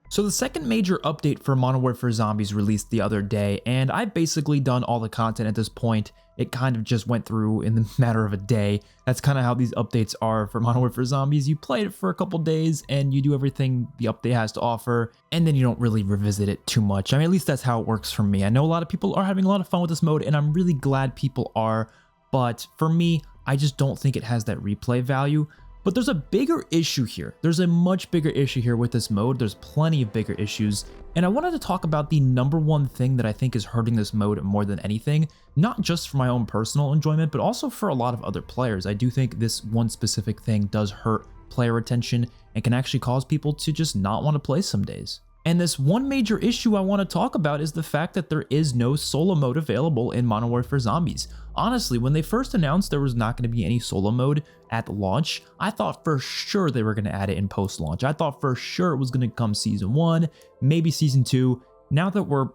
So the second major update for Modern Warfare Zombies released the other day, and I've basically done all the content at this point. It kind of just went through in the matter of a day. That's kind of how these updates are for Modern Warfare Zombies. You play it for a couple days and you do everything the update has to offer, and then you don't really revisit it too much. I mean, at least that's how it works for me. I know a lot of people are having a lot of fun with this mode, and I'm really glad people are, but for me, I just don't think it has that replay value. But there's a bigger issue here. There's a much bigger issue here with this mode. There's plenty of bigger issues. And I wanted to talk about the #1 thing that I think is hurting this mode more than anything, not just for my own personal enjoyment, but also for a lot of other players. I do think this one specific thing does hurt player retention and can actually cause people to just not want to play some days. And this one major issue I want to talk about is the fact that there is no solo mode available in Modern Warfare Zombies. Honestly, when they first announced there was not going to be any solo mode at launch, I thought for sure they were going to add it in post-launch. I thought for sure it was going to come Season 1, maybe Season 2. Now that we're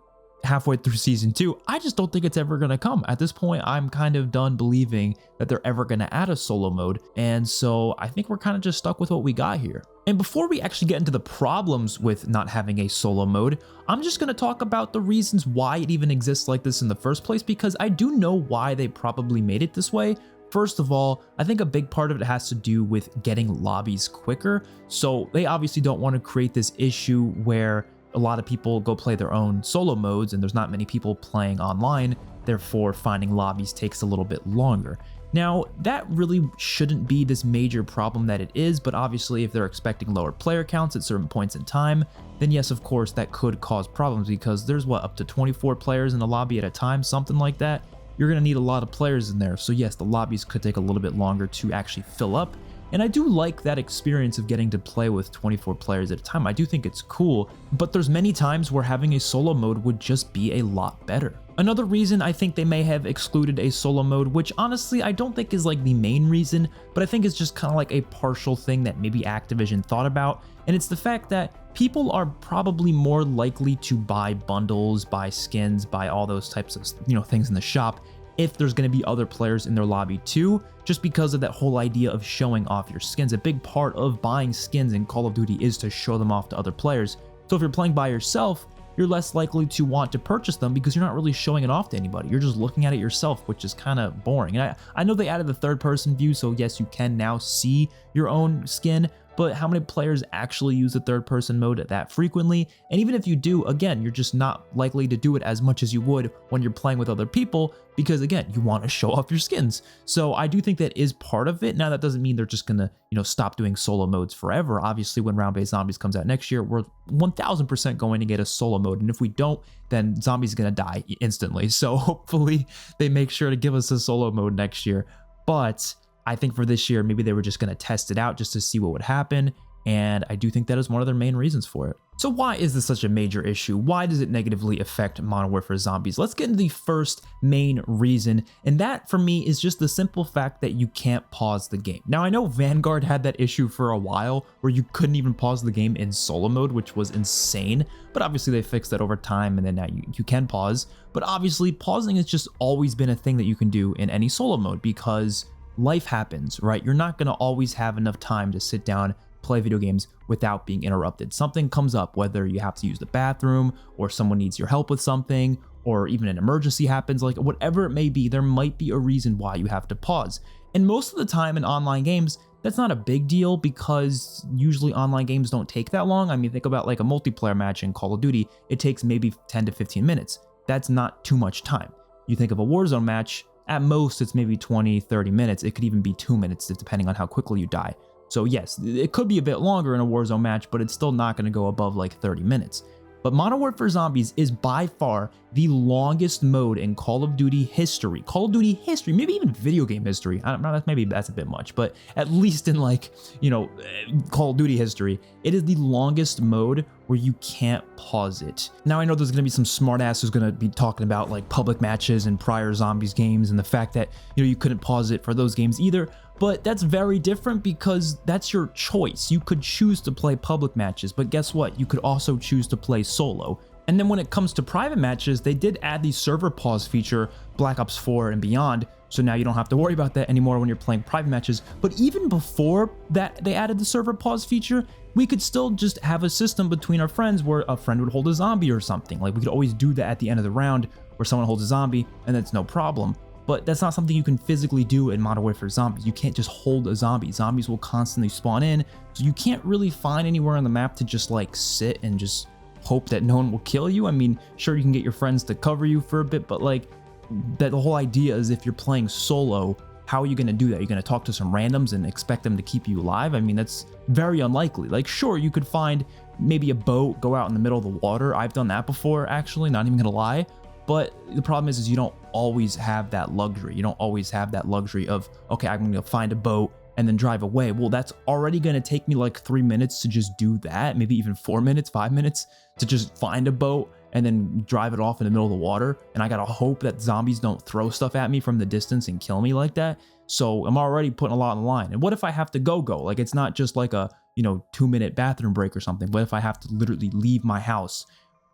halfway through Season 2, I just don't think it's ever going to come. At this point, I'm kind of done believing that they're ever going to add a solo mode, and so I think we're kind of just stuck with what we got here. And before we actually get into the problems with not having a solo mode, I'm just going to talk about the reasons why it even exists like this in the first place, because I do know why they probably made it this way. First of all, I think a big part of it has to do with getting lobbies quicker. So they obviously don't want to create this issue where a lot of people go play their own solo modes and there's not many people playing online, therefore finding lobbies takes a little bit longer. Now, that really shouldn't be this major problem that it is, but obviously if they're expecting lower player counts at certain points in time, then yes, of course, that could cause problems because there's up to 24 players in a lobby at a time, something like that. You're going to need a lot of players in there, so yes, the lobbies could take a little bit longer to actually fill up. And I do like that experience of getting to play with 24 players at a time. I do think it's cool, but there's many times where having a solo mode would just be a lot better. Another reason I think they may have excluded a solo mode, which honestly I don't think is like the main reason, but I think it's just kind of like a partial thing that maybe Activision thought about, and it's the fact that people are probably more likely to buy bundles, buy skins, buy all those types of things in the shop if there's going to be other players in their lobby too, just because of that whole idea of showing off your skins. A big part of buying skins in Call of Duty is to show them off to other players. So if you're playing by yourself, you're less likely to want to purchase them because you're not really showing it off to anybody. You're just looking at it yourself, which is kind of boring. And I know they added the third-person view, so yes, you can now see your own skin, but how many players actually use the third-person mode that frequently? And even if you do, again, you're just not likely to do it as much as you would when you're playing with other people because, again, you want to show off your skins. So I do think that is part of it. Now, that doesn't mean they're just going to, stop doing solo modes forever. Obviously, when Round-Based Zombies comes out next year, we're 1000% going to get a solo mode. And if we don't, then Zombies is going to die instantly. So hopefully they make sure to give us a solo mode next year. But I think for this year, maybe they were just going to test it out just to see what would happen. And I do think that is one of their main reasons for it. So why is this such a major issue? Why does it negatively affect Modern Warfare Zombies? Let's get into the first main reason. And that for me is just the simple fact that you can't pause the game. Now I know Vanguard had that issue for a while where you couldn't even pause the game in solo mode, which was insane. But obviously they fixed that over time and then now you can pause. But obviously pausing has just always been a thing that you can do in any solo mode because life happens, right? You're not going to always have enough time to sit down, play video games without being interrupted. Something comes up, whether you have to use the bathroom or someone needs your help with something, or even an emergency happens, like whatever it may be, there might be a reason why you have to pause. And most of the time in online games, that's not a big deal because usually online games don't take that long. I mean, think about like a multiplayer match in Call of Duty, it takes maybe 10 to 15 minutes. That's not too much time. You think of a Warzone match, at most it's maybe 20, 30 minutes. It could even be 2 minutes depending on how quickly you die. So yes, it could be a bit longer in a Warzone match, but it's still not going to go above like 30 minutes. But Modern Warfare Zombies is by far the longest mode in Call of Duty history. Call of Duty history, maybe even video game history. I don't know, maybe that's a bit much, but at least in like, Call of Duty history, it is the longest mode where you can't pause it. Now I know there's gonna be some smartass who's gonna be talking about like public matches and prior Zombies games and the fact that, you couldn't pause it for those games either. But that's very different because that's your choice. You could choose to play public matches, but guess what? You could also choose to play solo. And then when it comes to private matches, they did add the server pause feature, Black Ops 4 and beyond. So now you don't have to worry about that anymore when you're playing private matches. But even before that, they added the server pause feature, we could still just have a system between our friends where a friend would hold a zombie or something. Like, we could always do that at the end of the round where someone holds a zombie and that's no problem. But that's not something you can physically do in Modern Warfare Zombies. You can't just hold a zombie. Zombies will constantly spawn in, so you can't really find anywhere on the map to just like sit and just hope that no one will kill you. I mean, sure, you can get your friends to cover you for a bit, but like, that the whole idea is if you're playing solo, how are you going to do that? You're going to talk to some randoms and expect them to keep you alive? I mean, that's very unlikely. Like, sure, you could find maybe a boat, go out in the middle of the water. I've done that before, actually, not even going to lie. But the problem is you don't always have that luxury. You don't always have that luxury of, okay, I'm going to find a boat and then drive away. Well, that's already going to take me like 3 minutes to just do that. Maybe even 4 minutes, 5 minutes to just find a boat and then drive it off in the middle of the water. And I got to hope that zombies don't throw stuff at me from the distance and kill me like that. So I'm already putting a lot on the line. And what if I have to go? Like, it's not just like a, 2-minute bathroom break or something. What if I have to literally leave my house?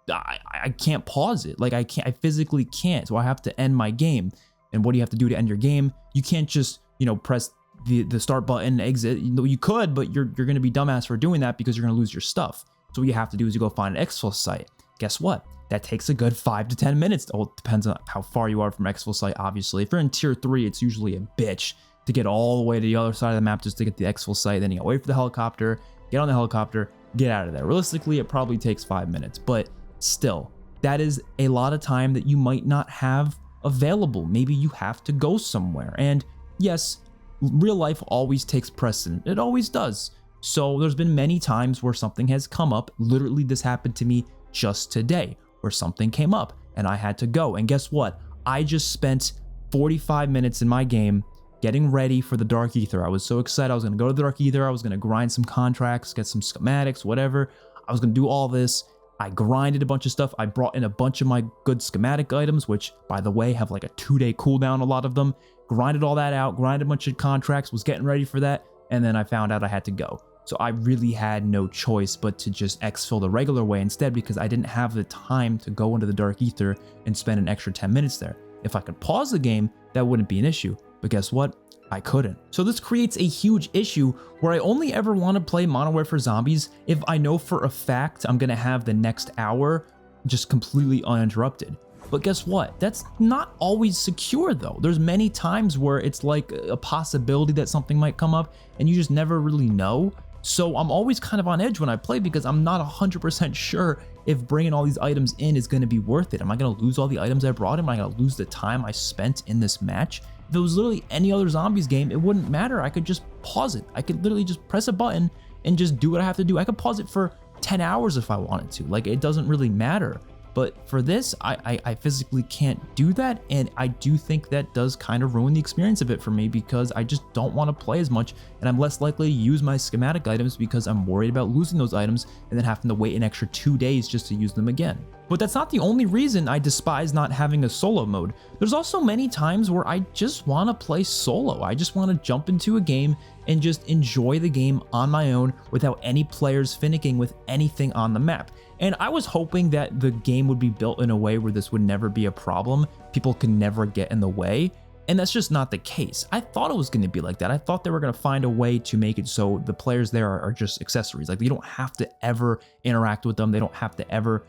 I can't pause it. Like, I physically can't. So I have to end my game. And what do you have to do to end your game? You can't just, press the start button, exit. You could, but you're going to be dumbass for doing that because you're going to lose your stuff. So what you have to do is you go find an exfil site. Guess what? That takes a good 5 to 10 minutes. Well, it depends on how far you are from exfil site, obviously. If you're in tier 3, it's usually a bitch to get all the way to the other side of the map just to get the exfil site. Then you gotta wait for the helicopter, get on the helicopter, get out of there. Realistically, it probably takes 5 minutes, but still, that is a lot of time that you might not have available. Maybe you have to go somewhere. And yes, real life always takes precedent. It always does. So there's been many times where something has come up. Literally, this happened to me just today, where something came up and I had to go. And guess what? I just spent 45 minutes in my game getting ready for the Dark Ether. I was so excited. I was going to go to the Dark Ether. I was going to grind some contracts, get some schematics, whatever. I was going to do all this. I grinded a bunch of stuff. I brought in a bunch of my good schematic items, which, by the way, have like a 2-day cooldown, a lot of them. Grinded all that out, grinded a bunch of contracts, was getting ready for that, and then I found out I had to go. So I really had no choice but to just exfil the regular way instead, because I didn't have the time to go into the Dark Ether and spend an extra 10 minutes there. If I could pause the game, that wouldn't be an issue. But guess what? I couldn't. So this creates a huge issue where I only ever want to play Modern Warfare Zombies if I know for a fact I'm going to have the next hour just completely uninterrupted. But guess what? That's not always secure though. There's many times where it's like a possibility that something might come up and you just never really know. So I'm always kind of on edge when I play because I'm not 100% sure if bringing all these items in is going to be worth it. Am I going to lose all the items I brought in? Am I going to lose the time I spent in this match? If it was literally any other zombies game, it wouldn't matter. I could just pause it. I could literally just press a button and just do what I have to do. I could pause it for 10 hours if I wanted to. Like, it doesn't really matter. But for this, I physically can't do that, and I do think that does kind of ruin the experience a bit for me because I just don't want to play as much, and I'm less likely to use my schematic items because I'm worried about losing those items and then having to wait an extra 2 days just to use them again. But that's not the only reason I despise not having a solo mode. There's also many times where I just want to play solo. I just want to jump into a game and just enjoy the game on my own without any players finicking with anything on the map. And I was hoping that the game would be built in a way where this would never be a problem. People can never get in the way. And that's just not the case. I thought it was going to be like that. I thought they were going to find a way to make it so the players there are just accessories. Like, you don't have to ever interact with them. They don't have to ever,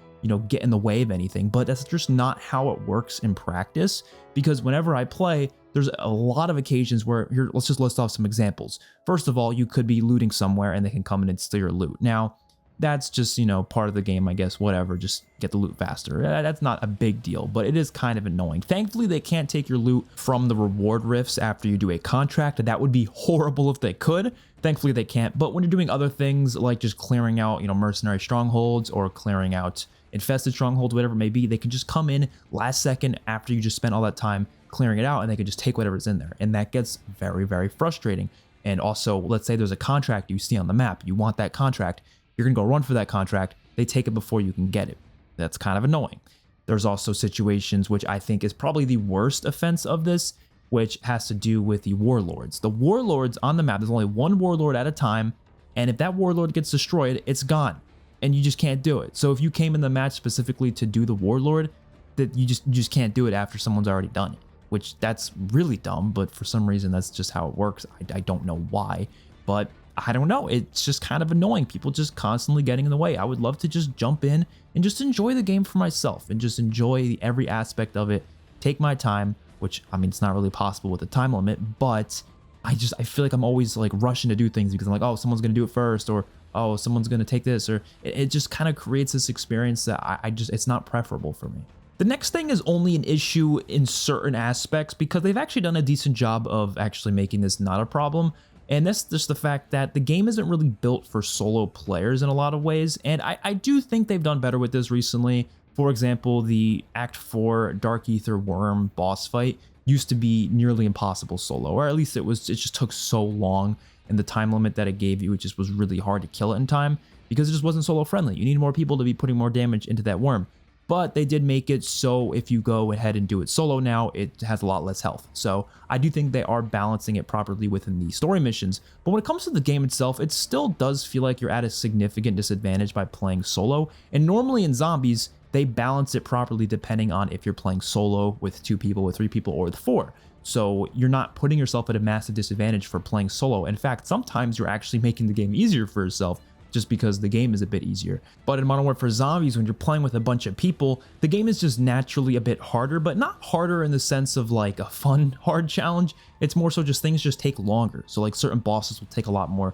get in the way of anything. But that's just not how it works in practice. Because whenever I play, there's a lot of occasions where, here, let's just list off some examples. First of all, you could be looting somewhere and they can come in and steal your loot. Now, that's just, part of the game, I guess, whatever, just get the loot faster. That's not a big deal, but it is kind of annoying. Thankfully, they can't take your loot from the reward rifts after you do a contract. That would be horrible if they could. Thankfully, they can't. But when you're doing other things like just clearing out, mercenary strongholds or clearing out infested strongholds, whatever it may be, they can just come in last second after you just spent all that time clearing it out, and they can just take whatever's in there. And that gets very, very frustrating. And also, let's say there's a contract you see on the map. You want that contract. You're going to go run for that contract. They take it before you can get it. That's kind of annoying. There's also situations which I think is probably the worst offense of this, which has to do with the warlords. The warlords on the map, there's only one warlord at a time, and if that warlord gets destroyed, it's gone, and you just can't do it. So if you came in the match specifically to do the warlord, that you just can't do it after someone's already done it, which that's really dumb, but for some reason that's just how it works. I don't know why, but I don't know, it's just kind of annoying. People just constantly getting in the way. I would love to just jump in and just enjoy the game for myself and just enjoy every aspect of it, take my time, which, I mean, it's not really possible with a time limit, but I feel like I'm always like rushing to do things because I'm like, oh, someone's going to do it first, or oh, someone's going to take this, or it just kind of creates this experience that it's not preferable for me. The next thing is only an issue in certain aspects because they've actually done a decent job of actually making this not a problem. And that's just the fact that the game isn't really built for solo players in a lot of ways. And I do think they've done better with this recently. For example, the Act 4 Dark Ether Worm boss fight used to be nearly impossible solo, or at least it just took so long, and the time limit that it gave you, it just was really hard to kill it in time because it just wasn't solo friendly. You need more people to be putting more damage into that worm. But they did make it so if you go ahead and do it solo now, it has a lot less health. So I do think they are balancing it properly within the story missions. But when it comes to the game itself, it still does feel like you're at a significant disadvantage by playing solo. And normally in zombies, they balance it properly depending on if you're playing solo with 2 people, with 3 people, or with 4. So you're not putting yourself at a massive disadvantage for playing solo. In fact, sometimes you're actually making the game easier for yourself just because the game is a bit easier. But in Modern Warfare Zombies, when you're playing with a bunch of people, the game is just naturally a bit harder, but not harder in the sense of like a fun, hard challenge. It's more so just things just take longer. So like certain bosses will take a lot more,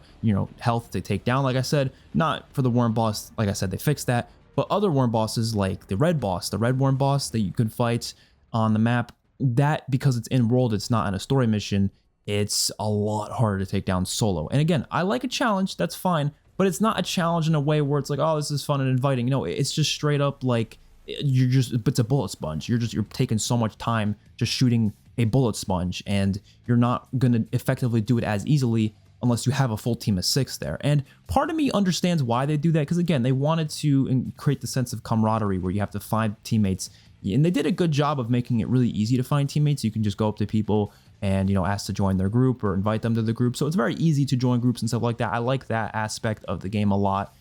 health to take down. Like I said, not for the worm boss. Like I said, they fixed that. But other worm bosses like the red worm boss that you can fight on the map, that because it's in world, it's not in a story mission, it's a lot harder to take down solo. And again, I like a challenge, that's fine. But it's not a challenge in a way where it's like, oh, this is fun and inviting. No, it's just straight up like it's a bullet sponge. You're taking so much time just shooting a bullet sponge, and you're not gonna effectively do it as easily unless you have a full team of 6 there. And part of me understands why they do that, because again, they wanted to create the sense of camaraderie where you have to find teammates, and they did a good job of making it really easy to find teammates. You can just go up to people and ask to join their group or invite them to the group. So it's very easy to join groups and stuff like that. I like that aspect of the game a lot.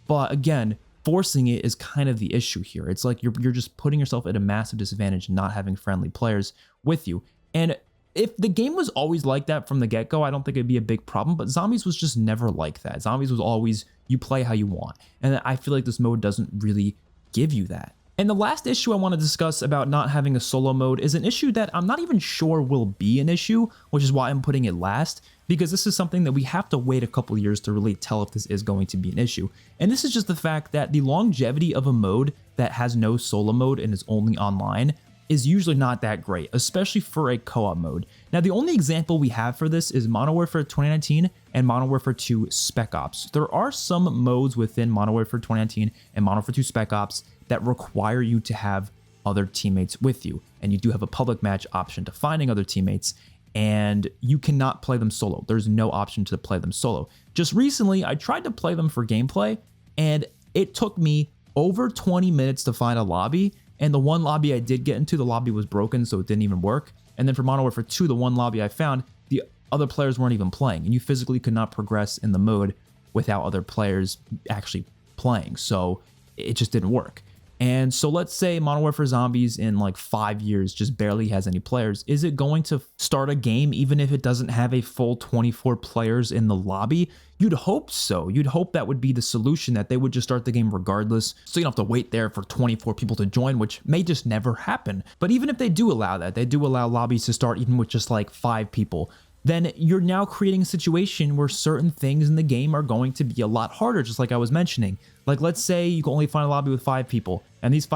But again, forcing it is kind of the issue here. It's like you're just putting yourself at a massive disadvantage not having friendly players with you. And if the game was always like that from the get-go, I don't think it'd be a big problem, but Zombies was just never like that. Zombies was always, you play how you want. And I feel like this mode doesn't really give you that. And the last issue I want to discuss about not having a solo mode is an issue that I'm not even sure will be an issue, which is why I'm putting it last, because this is something that we have to wait a couple years to really tell if this is going to be an issue. And this is just the fact that the longevity of a mode that has no solo mode and is only online is usually not that great, especially for a co-op mode. Now, the only example we have for this is Modern Warfare 2019 and Modern Warfare 2 Spec Ops. There are some modes within Modern Warfare 2019 and Modern Warfare 2 Spec Ops that require you to have other teammates with you, and you do have a public match option to finding other teammates, and you cannot play them solo. There's no option to play them solo. Just recently, I tried to play them for gameplay, and it took me over 20 minutes to find a lobby, and the one lobby I did get into, the lobby was broken, so it didn't even work. And then for Modern Warfare 2, the one lobby I found, the other players weren't even playing, and you physically could not progress in the mode without other players actually playing, so it just didn't work. And so let's say Modern Warfare Zombies in like 5 years just barely has any players. Is it going to start a game even if it doesn't have a full 24 players in the lobby? You'd hope so. You'd hope that would be the solution, that they would just start the game regardless, so you don't have to wait there for 24 people to join, which may just never happen. But even if they do allow that, they do allow lobbies to start even with just like 5 people, then you're now creating a situation where certain things in the game are going to be a lot harder, just like I was mentioning. Like, let's say you can only find a lobby with 5 people, and these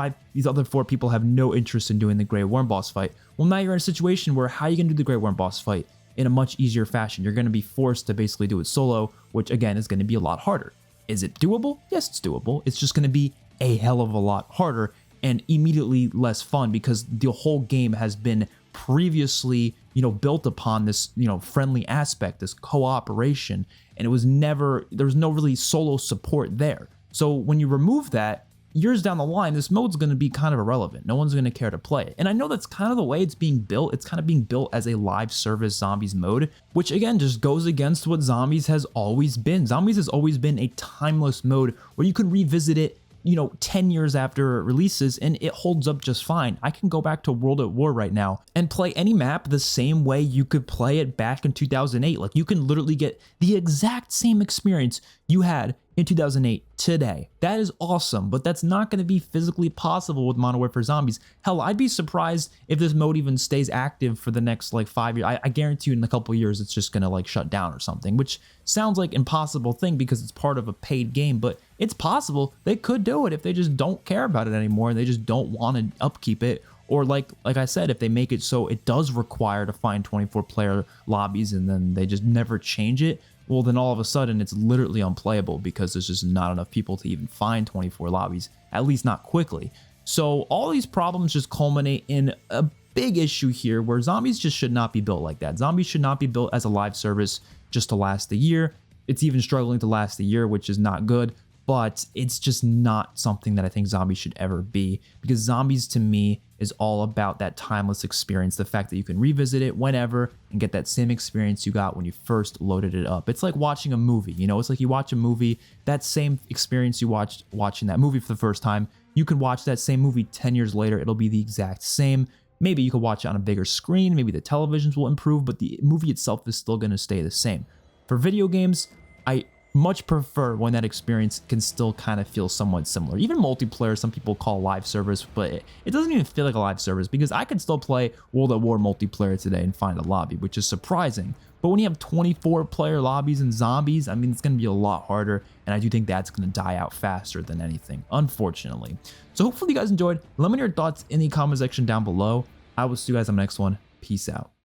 other 4 people have no interest in doing the Grey Worm boss fight. Well, now you're in a situation where how are you going to do the Grey Worm boss fight in a much easier fashion? You're going to be forced to basically do it solo, which again is going to be a lot harder. Is it doable? Yes, it's doable. It's just going to be a hell of a lot harder and immediately less fun, because the whole game has been previously, built upon this, friendly aspect, this cooperation, and there was no really solo support there. So when you remove that, years down the line, this mode's going to be kind of irrelevant. No one's going to care to play it. And I know that's kind of the way it's being built. It's kind of being built as a live service Zombies mode, which again just goes against what Zombies has always been. Zombies has always been a timeless mode where you can revisit it, 10 years after it releases, and it holds up just fine. I can go back to World at War right now and play any map the same way you could play it back in 2008. Like, you can literally get the exact same experience you had in 2008 today. That is awesome, but that's not going to be physically possible with Modern Warfare Zombies. Hell, I'd be surprised if this mode even stays active for the next like 5 years. I guarantee you in a couple of years it's just going to like shut down or something, which sounds like impossible thing because it's part of a paid game, but it's possible. They could do it if they just don't care about it anymore and they just don't want to upkeep it. Or like I said, if they make it so it does require to find 24 player lobbies and then they just never change it, well, then all of a sudden it's literally unplayable because there's just not enough people to even find 24 lobbies, at least not quickly. So all these problems just culminate in a big issue here where zombies just should not be built like that. Zombies should not be built as a live service just to last a year. It's even struggling to last a year, which is not good, but it's just not something that I think zombies should ever be, because zombies to me is all about that timeless experience, the fact that you can revisit it whenever and get that same experience you got when you first loaded it up. It's like watching a movie, it's like you watch a movie, that same experience you watched watching that movie for the first time, you can watch that same movie 10 years later, it'll be the exact same. Maybe you could watch it on a bigger screen, maybe the televisions will improve, but the movie itself is still going to stay the same. For video games, I much prefer when that experience can still kind of feel somewhat similar. Even multiplayer, some people call live service, but it doesn't even feel like a live service because I could still play World at War multiplayer today and find a lobby, which is surprising. But when you have 24 player lobbies and zombies, I mean, it's going to be a lot harder, and I do think that's going to die out faster than anything, unfortunately. So hopefully you guys enjoyed. Let me know your thoughts in the comment section down below. I will see you guys on the next one. Peace out.